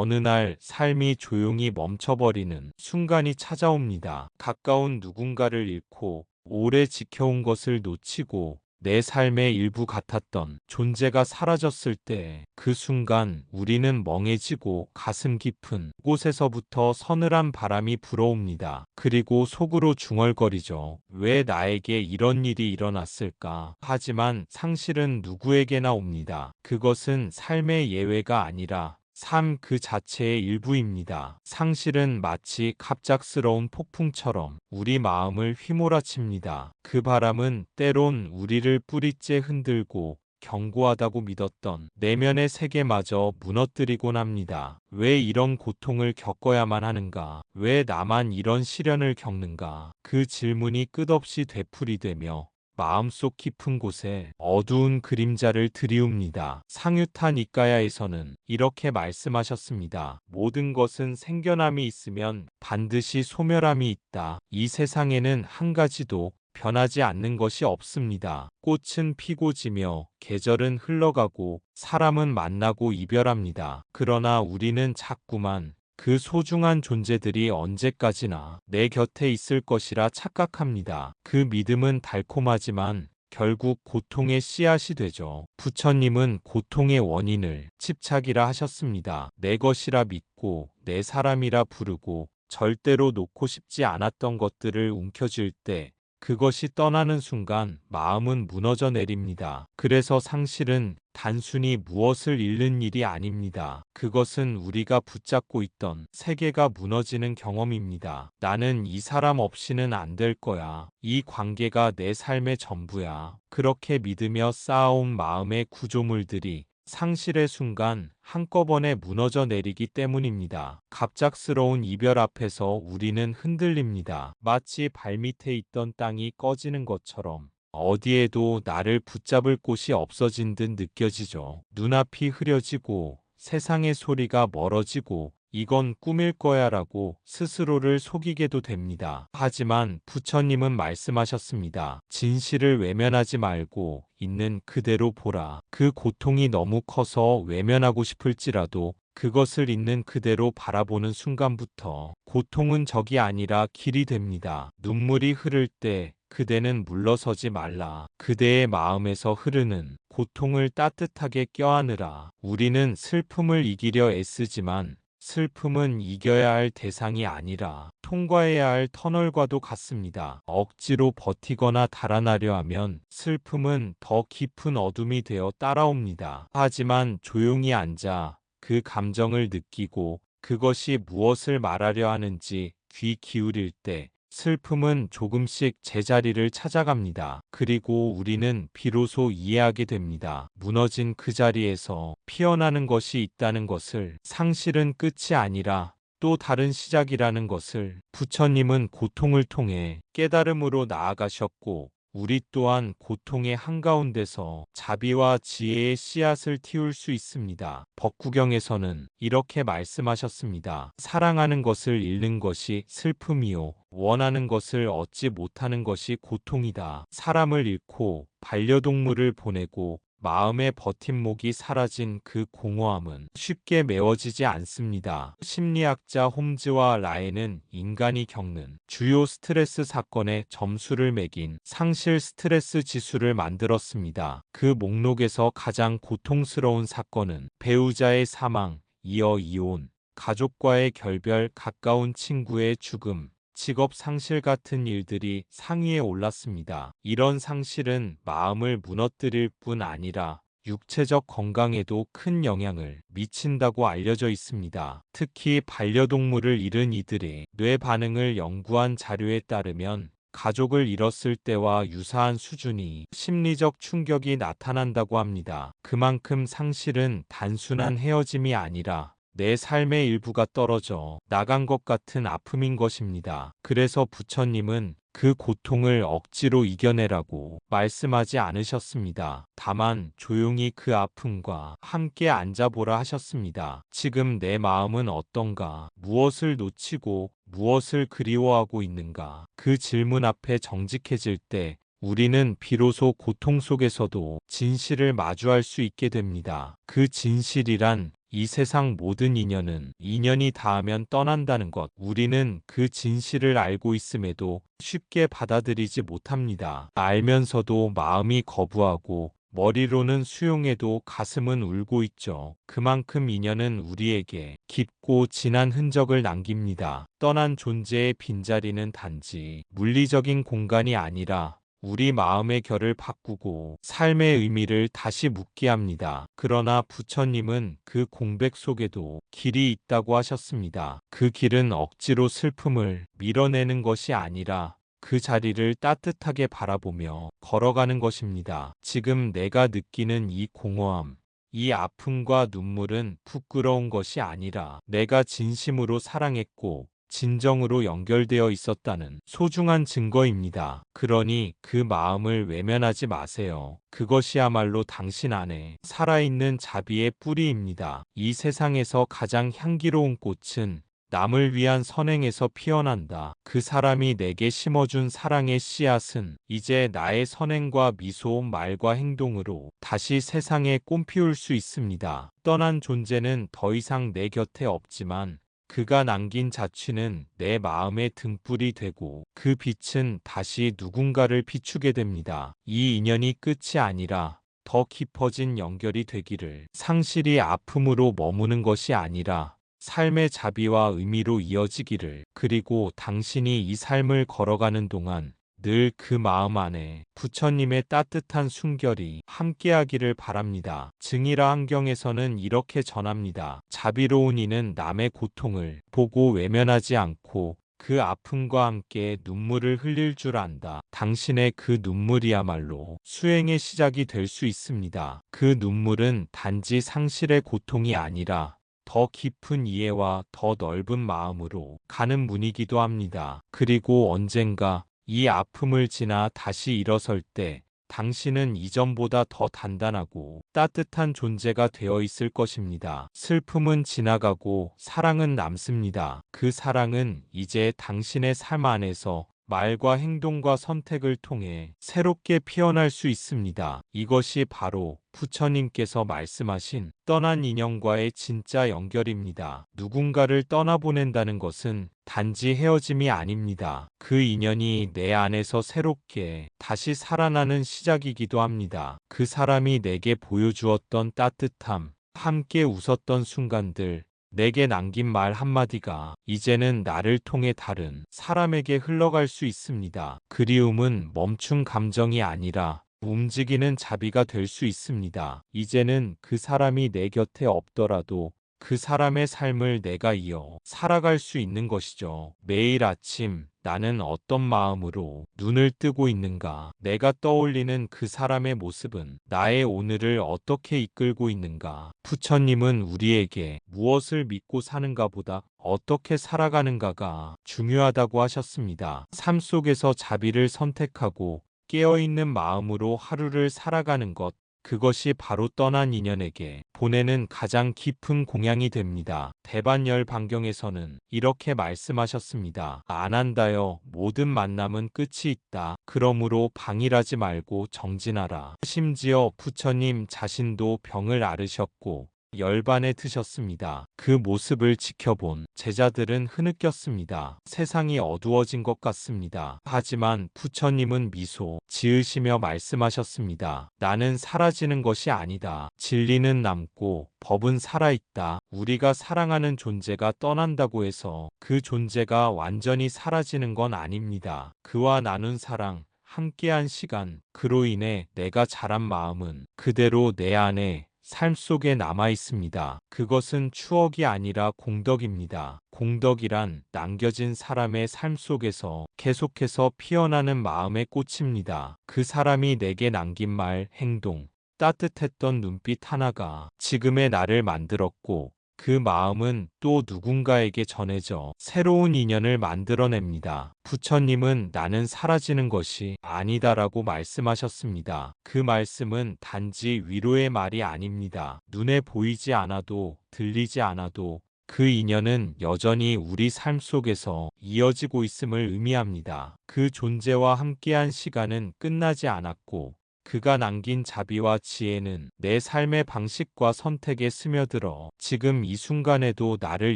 어느 날 삶이 조용히 멈춰버리는 순간이 찾아옵니다. 가까운 누군가를 잃고 오래 지켜온 것을 놓치고 내 삶의 일부 같았던 존재가 사라졌을 때 그 순간 우리는 멍해지고 가슴 깊은 곳에서부터 서늘한 바람이 불어옵니다. 그리고 속으로 중얼거리죠. 왜 나에게 이런 일이 일어났을까? 하지만 상실은 누구에게나 옵니다. 그것은 삶의 예외가 아니라 삶 그 자체의 일부입니다. 상실은 마치 갑작스러운 폭풍처럼 우리 마음을 휘몰아칩니다. 그 바람은 때론 우리를 뿌리째 흔들고 견고하다고 믿었던 내면의 세계마저 무너뜨리곤 합니다. 왜 이런 고통을 겪어야만 하는가? 왜 나만 이런 시련을 겪는가? 그 질문이 끝없이 되풀이되며 마음속 깊은 곳에 어두운 그림자를 들이웁니다. 상유타 니까야에서는 이렇게 말씀하셨습니다. 모든 것은 생겨남이 있으면 반드시 소멸함이 있다. 이 세상에는 한 가지도 변하지 않는 것이 없습니다. 꽃은 피고 지며 계절은 흘러가고 사람은 만나고 이별합니다. 그러나 우리는 자꾸만 그 소중한 존재들이 언제까지나 내 곁에 있을 것이라 착각합니다. 그 믿음은 달콤하지만 결국 고통의 씨앗이 되죠. 부처님은 고통의 원인을 집착이라 하셨습니다. 내 것이라 믿고 내 사람이라 부르고 절대로 놓고 싶지 않았던 것들을 움켜쥘 때 그것이 떠나는 순간 마음은 무너져 내립니다. 그래서 상실은 단순히 무엇을 잃는 일이 아닙니다. 그것은 우리가 붙잡고 있던 세계가 무너지는 경험입니다. 나는 이 사람 없이는 안 될 거야. 이 관계가 내 삶의 전부야. 그렇게 믿으며 쌓아온 마음의 구조물들이 상실의 순간 한꺼번에 무너져 내리기 때문입니다. 갑작스러운 이별 앞에서 우리는 흔들립니다. 마치 발밑에 있던 땅이 꺼지는 것처럼 어디에도 나를 붙잡을 곳이 없어진 듯 느껴지죠. 눈앞이 흐려지고 세상의 소리가 멀어지고 이건 꿈일 거야 라고 스스로를 속이게도 됩니다. 하지만 부처님은 말씀하셨습니다. 진실을 외면하지 말고 있는 그대로 보라. 그 고통이 너무 커서 외면하고 싶을지라도 그것을 있는 그대로 바라보는 순간부터 고통은 적이 아니라 길이 됩니다. 눈물이 흐를 때 그대는 물러서지 말라. 그대의 마음에서 흐르는 고통을 따뜻하게 껴안으라. 우리는 슬픔을 이기려 애쓰지만 슬픔은 이겨야 할 대상이 아니라 통과해야 할 터널과도 같습니다. 억지로 버티거나 달아나려 하면 슬픔은 더 깊은 어둠이 되어 따라옵니다. 하지만 조용히 앉아 그 감정을 느끼고 그것이 무엇을 말하려 하는지 귀 기울일 때 슬픔은 조금씩 제자리를 찾아갑니다. 그리고 우리는 비로소 이해하게 됩니다. 무너진 그 자리에서 피어나는 것이 있다는 것을, 상실은 끝이 아니라 또 다른 시작이라는 것을. 부처님은 고통을 통해 깨달음으로 나아가셨고 우리 또한 고통의 한가운데서 자비와 지혜의 씨앗을 틔울 수 있습니다. 법구경에서는 이렇게 말씀하셨습니다. 사랑하는 것을 잃는 것이 슬픔이요. 원하는 것을 얻지 못하는 것이 고통이다. 사람을 잃고 반려동물을 보내고 마음의 버팀목이 사라진 그 공허함은 쉽게 메워지지 않습니다. 심리학자 홈즈와 라엔은 인간이 겪는 주요 스트레스 사건에 점수를 매긴 상실 스트레스 지수를 만들었습니다. 그 목록에서 가장 고통스러운 사건은 배우자의 사망, 이어 이혼, 가족과의 결별, 가까운 친구의 죽음, 직업 상실 같은 일들이 상위에 올랐습니다. 이런 상실은 마음을 무너뜨릴 뿐 아니라 육체적 건강에도 큰 영향을 미친다고 알려져 있습니다. 특히 반려동물을 잃은 이들의 뇌 반응을 연구한 자료에 따르면 가족을 잃었을 때와 유사한 수준의 심리적 충격이 나타난다고 합니다. 그만큼 상실은 단순한 헤어짐이 아니라 내 삶의 일부가 떨어져 나간 것 같은 아픔인 것입니다. 그래서 부처님은 그 고통을 억지로 이겨내라고 말씀하지 않으셨습니다. 다만 조용히 그 아픔과 함께 앉아보라 하셨습니다. 지금 내 마음은 어떤가? 무엇을 놓치고 무엇을 그리워하고 있는가? 그 질문 앞에 정직해질 때 우리는 비로소 고통 속에서도 진실을 마주할 수 있게 됩니다. 그 진실이란 이 세상 모든 인연은 인연이 닿으면 떠난다는 것. 우리는 그 진실을 알고 있음에도 쉽게 받아들이지 못합니다. 알면서도 마음이 거부하고 머리로는 수용해도 가슴은 울고 있죠. 그만큼 인연은 우리에게 깊고 진한 흔적을 남깁니다. 떠난 존재의 빈자리는 단지 물리적인 공간이 아니라 우리 마음의 결을 바꾸고 삶의 의미를 다시 묻게 합니다. 그러나 부처님은 그 공백 속에도 길이 있다고 하셨습니다. 그 길은 억지로 슬픔을 밀어내는 것이 아니라 그 자리를 따뜻하게 바라보며 걸어가는 것입니다. 지금 내가 느끼는 이 공허함, 이 아픔과 눈물은 부끄러운 것이 아니라 내가 진심으로 사랑했고 진정으로 연결되어 있었다는 소중한 증거입니다. 그러니 그 마음을 외면하지 마세요. 그것이야말로 당신 안에 살아있는 자비의 뿌리입니다. 이 세상에서 가장 향기로운 꽃은 남을 위한 선행에서 피어난다. 그 사람이 내게 심어준 사랑의 씨앗은 이제 나의 선행과 미소온 말과 행동으로 다시 세상에 꽃피울 수 있습니다. 떠난 존재는 더 이상 내 곁에 없지만 그가 남긴 자취는 내 마음의 등불이 되고 그 빛은 다시 누군가를 비추게 됩니다. 이 인연이 끝이 아니라 더 깊어진 연결이 되기를. 상실이 아픔으로 머무는 것이 아니라 삶의 자비와 의미로 이어지기를. 그리고 당신이 이 삶을 걸어가는 동안 늘 그 마음 안에 부처님의 따뜻한 숨결이 함께하기를 바랍니다. 증이라 환경에서는 이렇게 전합니다. 자비로운 이는 남의 고통을 보고 외면하지 않고 그 아픔과 함께 눈물을 흘릴 줄 안다. 당신의 그 눈물이야말로 수행의 시작이 될 수 있습니다. 그 눈물은 단지 상실의 고통이 아니라 더 깊은 이해와 더 넓은 마음으로 가는 문이기도 합니다. 그리고 언젠가 이 아픔을 지나 다시 일어설 때 당신은 이전보다 더 단단하고 따뜻한 존재가 되어 있을 것입니다. 슬픔은 지나가고 사랑은 남습니다. 그 사랑은 이제 당신의 삶 안에서 말과 행동과 선택을 통해 새롭게 피어날 수 있습니다. 이것이 바로 부처님께서 말씀하신 떠난 인연과의 진짜 연결입니다. 누군가를 떠나보낸다는 것은 단지 헤어짐이 아닙니다. 그 인연이 내 안에서 새롭게 다시 살아나는 시작이기도 합니다. 그 사람이 내게 보여주었던 따뜻함, 함께 웃었던 순간들, 내게 남긴 말 한마디가 이제는 나를 통해 다른 사람에게 흘러갈 수 있습니다. 그리움은 멈춘 감정이 아니라 움직이는 자비가 될 수 있습니다. 이제는 그 사람이 내 곁에 없더라도 그 사람의 삶을 내가 이어 살아갈 수 있는 것이죠. 매일 아침 나는 어떤 마음으로 눈을 뜨고 있는가? 내가 떠올리는 그 사람의 모습은 나의 오늘을 어떻게 이끌고 있는가? 부처님은 우리에게 무엇을 믿고 사는가 보다 어떻게 살아가는가가 중요하다고 하셨습니다. 삶 속에서 자비를 선택하고 깨어있는 마음으로 하루를 살아가는 것, 그것이 바로 떠난 인연에게 보내는 가장 깊은 공양이 됩니다. 대반열 반경에서는 이렇게 말씀하셨습니다. 안한다여 모든 만남은 끝이 있다. 그러므로 방일하지 말고 정진하라. 심지어 부처님 자신도 병을 앓으셨고 열반에 드셨습니다. 그 모습을 지켜본 제자들은 흐느꼈습니다. 세상이 어두워진 것 같습니다. 하지만 부처님은 미소 지으시며 말씀하셨습니다. 나는 사라지는 것이 아니다. 진리는 남고 법은 살아있다. 우리가 사랑하는 존재가 떠난다고 해서 그 존재가 완전히 사라지는 건 아닙니다. 그와 나눈 사랑, 함께한 시간, 그로 인해 내가 자란 마음은 그대로 내 안에 삶 속에 남아 있습니다. 그것은 추억이 아니라 공덕입니다. 공덕이란 남겨진 사람의 삶 속에서 계속해서 피어나는 마음의 꽃입니다. 그 사람이 내게 남긴 말, 행동, 따뜻했던 눈빛 하나가 지금의 나를 만들었고 그 마음은 또 누군가에게 전해져 새로운 인연을 만들어냅니다. 부처님은 나는 사라지는 것이 아니다라고 말씀하셨습니다. 그 말씀은 단지 위로의 말이 아닙니다. 눈에 보이지 않아도 들리지 않아도 그 인연은 여전히 우리 삶 속에서 이어지고 있음을 의미합니다. 그 존재와 함께한 시간은 끝나지 않았고 그가 남긴 자비와 지혜는 내 삶의 방식과 선택에 스며들어 지금 이 순간에도 나를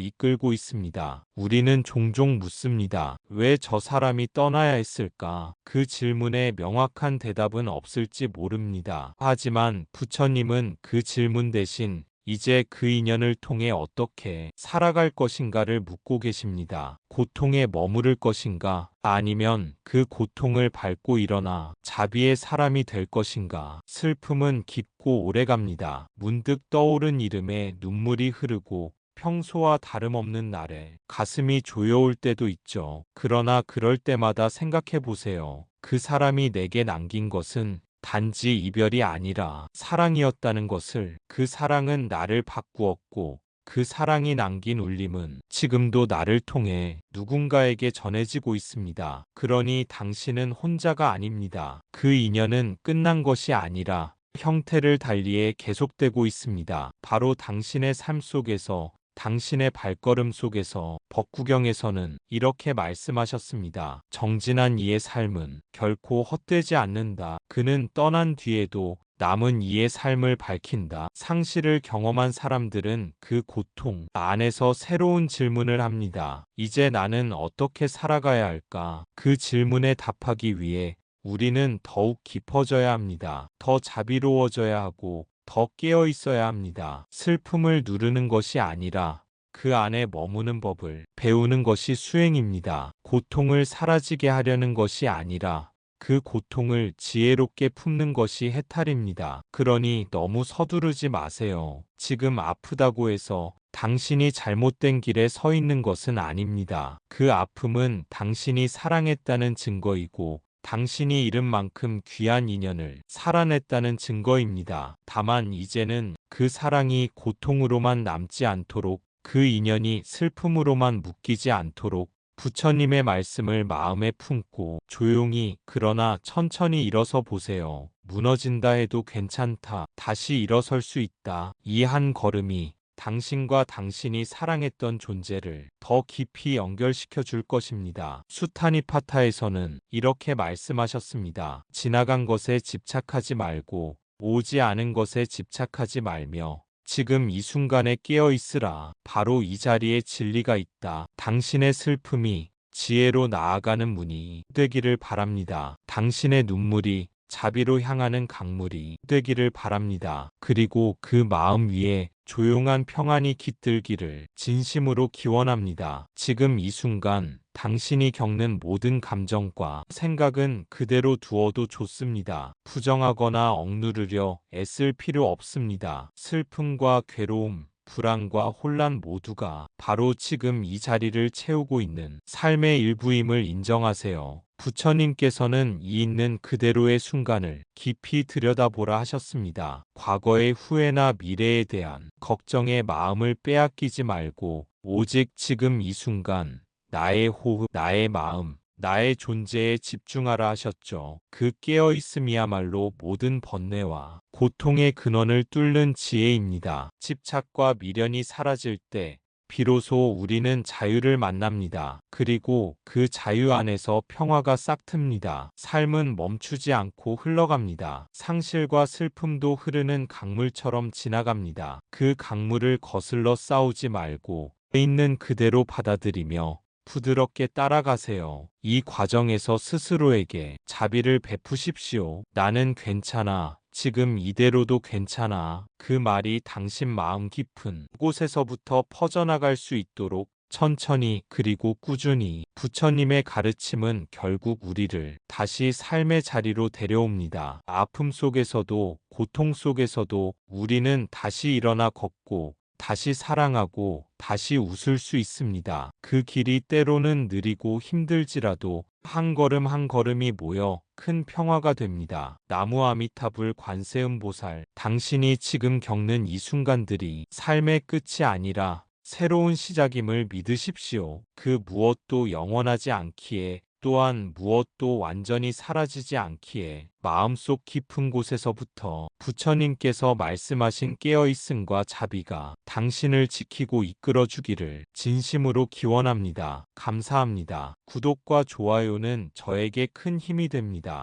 이끌고 있습니다. 우리는 종종 묻습니다. 왜 저 사람이 떠나야 했을까? 그 질문에 명확한 대답은 없을지 모릅니다. 하지만 부처님은 그 질문 대신 이제 그 인연을 통해 어떻게 살아갈 것인가를 묻고 계십니다. 고통에 머무를 것인가? 아니면 그 고통을 밟고 일어나 자비의 사람이 될 것인가? 슬픔은 깊고 오래갑니다. 문득 떠오른 이름에 눈물이 흐르고 평소와 다름없는 날에 가슴이 조여올 때도 있죠. 그러나 그럴 때마다 생각해 보세요. 그 사람이 내게 남긴 것은 단지 이별이 아니라 사랑이었다는 것을. 그 사랑은 나를 바꾸었고 그 사랑이 남긴 울림은 지금도 나를 통해 누군가에게 전해지고 있습니다. 그러니 당신은 혼자가 아닙니다. 그 인연은 끝난 것이 아니라 형태를 달리해 계속되고 있습니다. 바로 당신의 삶 속에서, 당신의 발걸음 속에서 법구경에서는 이렇게 말씀하셨습니다. 정진한 이의 삶은 결코 헛되지 않는다. 그는 떠난 뒤에도 남은 이의 삶을 밝힌다. 상실을 경험한 사람들은 그 고통 안에서 새로운 질문을 합니다. 이제 나는 어떻게 살아가야 할까? 그 질문에 답하기 위해 우리는 더욱 깊어져야 합니다. 더 자비로워져야 하고 더 깨어 있어야 합니다. 슬픔을 누르는 것이 아니라 그 안에 머무는 법을 배우는 것이 수행입니다. 고통을 사라지게 하려는 것이 아니라 그 고통을 지혜롭게 품는 것이 해탈입니다. 그러니 너무 서두르지 마세요. 지금 아프다고 해서 당신이 잘못된 길에 서 있는 것은 아닙니다. 그 아픔은 당신이 사랑했다는 증거이고 당신이 잃은 만큼 귀한 인연을 살아냈다는 증거입니다. 다만 이제는 그 사랑이 고통으로만 남지 않도록, 그 인연이 슬픔으로만 묶이지 않도록 부처님의 말씀을 마음에 품고 조용히 그러나 천천히 일어서 보세요. 무너진다 해도 괜찮다. 다시 일어설 수 있다. 이 한 걸음이 당신과 당신이 사랑했던 존재를 더 깊이 연결시켜 줄 것입니다. 수타니파타에서는 이렇게 말씀하셨습니다. 지나간 것에 집착하지 말고 오지 않은 것에 집착하지 말며 지금 이 순간에 깨어 있으라. 바로 이 자리에 진리가 있다. 당신의 슬픔이 지혜로 나아가는 문이 되기를 바랍니다. 당신의 눈물이 자비로 향하는 강물이 되기를 바랍니다. 그리고 그 마음 위에 조용한 평안이 깃들기를 진심으로 기원합니다. 지금 이 순간 당신이 겪는 모든 감정과 생각은 그대로 두어도 좋습니다. 부정하거나 억누르려 애쓸 필요 없습니다. 슬픔과 괴로움, 불안과 혼란 모두가 바로 지금 이 자리를 채우고 있는 삶의 일부임을 인정하세요. 부처님께서는 이 있는 그대로의 순간을 깊이 들여다보라 하셨습니다. 과거의 후회나 미래에 대한 걱정에 마음을 빼앗기지 말고 오직 지금 이 순간 나의 호흡, 나의 마음, 나의 존재에 집중하라 하셨죠. 그 깨어있음이야말로 모든 번뇌와 고통의 근원을 뚫는 지혜입니다. 집착과 미련이 사라질 때 비로소 우리는 자유를 만납니다. 그리고 그 자유 안에서 평화가 싹틉니다. 삶은 멈추지 않고 흘러갑니다. 상실과 슬픔도 흐르는 강물처럼 지나갑니다. 그 강물을 거슬러 싸우지 말고 있는 그대로 받아들이며 부드럽게 따라가세요. 이 과정에서 스스로에게 자비를 베푸십시오. 나는 괜찮아. 지금 이대로도 괜찮아. 그 말이 당신 마음 깊은 곳에서부터 퍼져나갈 수 있도록 천천히 그리고 꾸준히. 부처님의 가르침은 결국 우리를 다시 삶의 자리로 데려옵니다. 아픔 속에서도 고통 속에서도 우리는 다시 일어나 걷고 다시 사랑하고 다시 웃을 수 있습니다. 그 길이 때로는 느리고 힘들지라도 한 걸음 한 걸음이 모여 큰 평화가 됩니다. 나무 아미타불 관세음 보살, 당신이 지금 겪는 이 순간들이 삶의 끝이 아니라 새로운 시작임을 믿으십시오. 그 무엇도 영원하지 않기에 또한 무엇도 완전히 사라지지 않기에 마음속 깊은 곳에서부터 부처님께서 말씀하신 깨어있음과 자비가 당신을 지키고 이끌어 주기를 진심으로 기원합니다. 감사합니다. 구독과 좋아요는 저에게 큰 힘이 됩니다.